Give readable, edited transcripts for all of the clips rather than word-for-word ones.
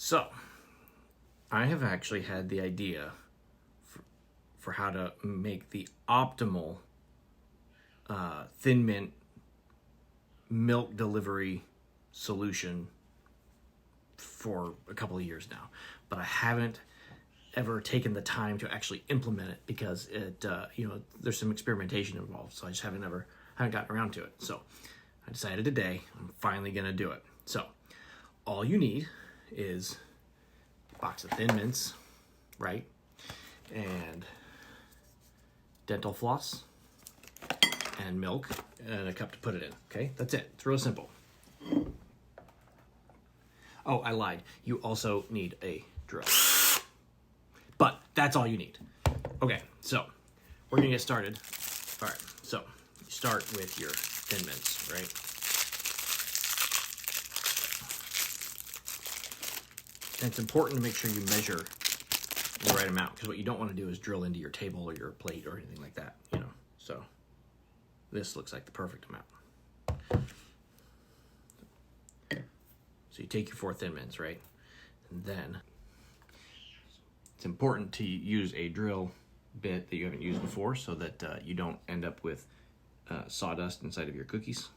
So, I have actually had the idea for how to make the optimal Thin Mint milk delivery solution for a couple of years now, but I haven't ever taken the time to actually implement it because it, there's some experimentation involved. So I just haven't gotten around to it. So I decided today I'm finally gonna do it. So all you need is a box of Thin Mints, right? And dental floss and milk and a cup to put it in. Okay, that's it. It's real simple. Oh, I lied. You also need a drill. But that's all you need. Okay, so we're gonna get started. All right, so you start with your Thin Mints, right? And it's important to make sure you measure the right amount, because what you don't want to do is drill into your table or your plate or anything like that, So this looks like the perfect amount. So you take your 4 Thin Mints, right? And then it's important to use a drill bit that you haven't used before so that you don't end up with sawdust inside of your cookies.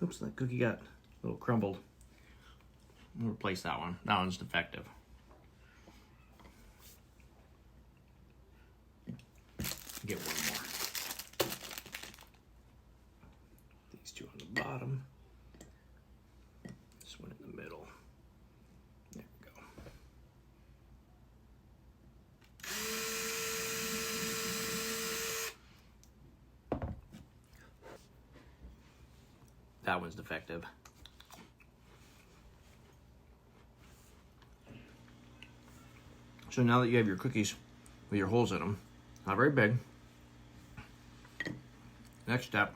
Oops, that cookie got a little crumbled. We'll replace that one. That one's defective. Get one more. These two on the bottom. This one in the middle. There we go. That one's defective. So now that you have your cookies with your holes in them, not very big. Next step,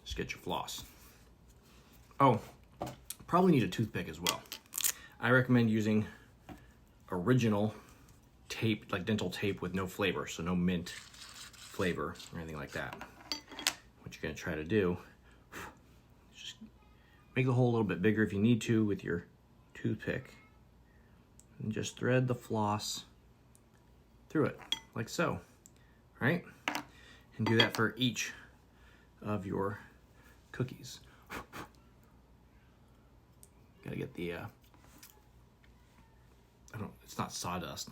just get your floss. Oh, probably need a toothpick as well. I recommend using original tape, like dental tape with no flavor, so no mint flavor or anything like that. What you're gonna try to do, just make the hole a little bit bigger if you need to with your toothpick. And just thread the floss through it, like so, right? And do that for each of your cookies. Gotta get the, it's not sawdust.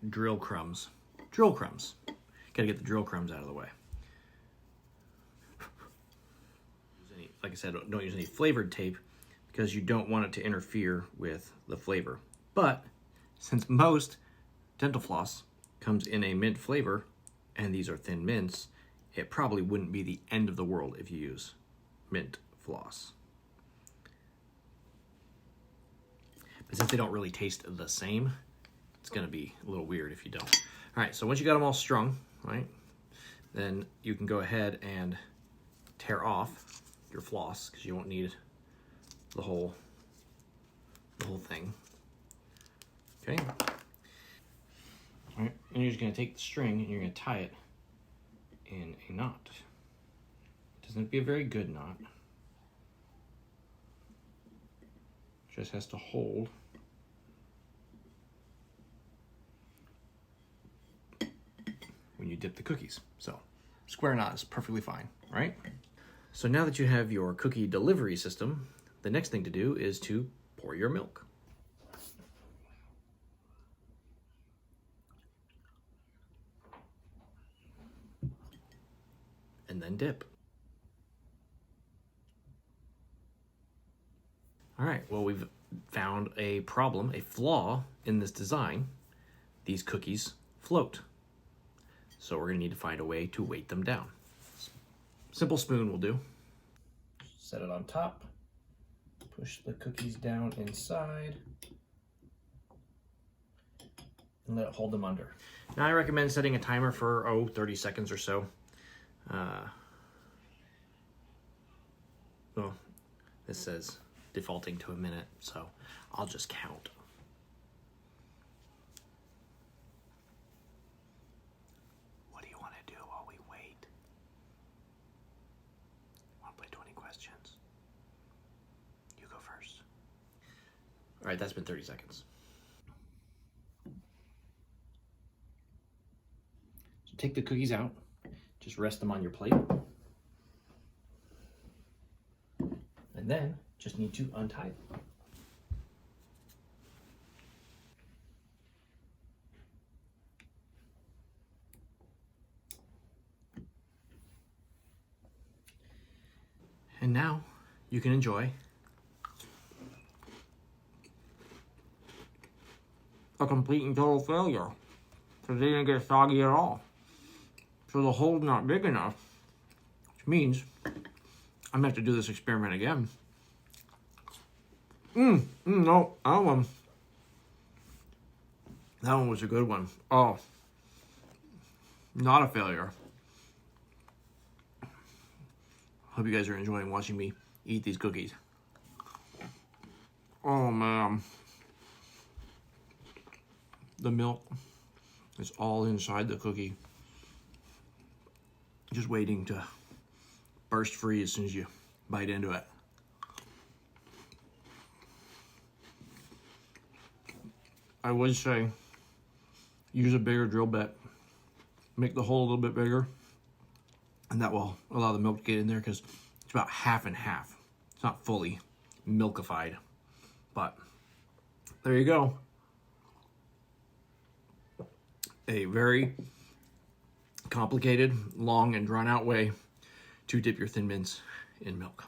Drill crumbs. Drill crumbs. Gotta get the drill crumbs out of the way. Like I said, don't use any flavored tape because you don't want it to interfere with the flavor. But since most dental floss comes in a mint flavor, and these are Thin Mints, it probably wouldn't be the end of the world if you use mint floss. But since they don't really taste the same, it's gonna be a little weird if you don't. All right, so once you got them all strung, right, then you can go ahead and tear off your floss because you won't need the whole thing. Okay. All right, and you're just gonna take the string and you're gonna tie it in a knot. It doesn't have to be a very good knot. It just has to hold. When you dip the cookies. So, square knot is perfectly fine, right? So now that you have your cookie delivery system, the next thing to do is to pour your milk. And then dip. All right, well, we've found a problem, a flaw in this design. These cookies float. So we're gonna need to find a way to weight them down. Simple spoon will do. Set it on top. Push the cookies down inside. And let it hold them under. Now I recommend setting a timer for, 30 seconds or so. Well, this says defaulting to a minute, so I'll just count. All right, that's been 30 seconds. So take the cookies out, just rest them on your plate. And then just need to untie them. And now you can enjoy a complete and total failure, because they didn't get soggy at all. So the hole's not big enough, which means I'm gonna have to do this experiment again. No, that one was a good one. Oh, not a failure. Hope you guys are enjoying watching me eat these cookies. Oh man. The milk is all inside the cookie. Just waiting to burst free as soon as you bite into it. I would say use a bigger drill bit. Make the hole a little bit bigger, and that will allow the milk to get in there, because it's about half and half. It's not fully milkified, but there you go. A very complicated, long, and drawn out way to dip your Thin Mints in milk.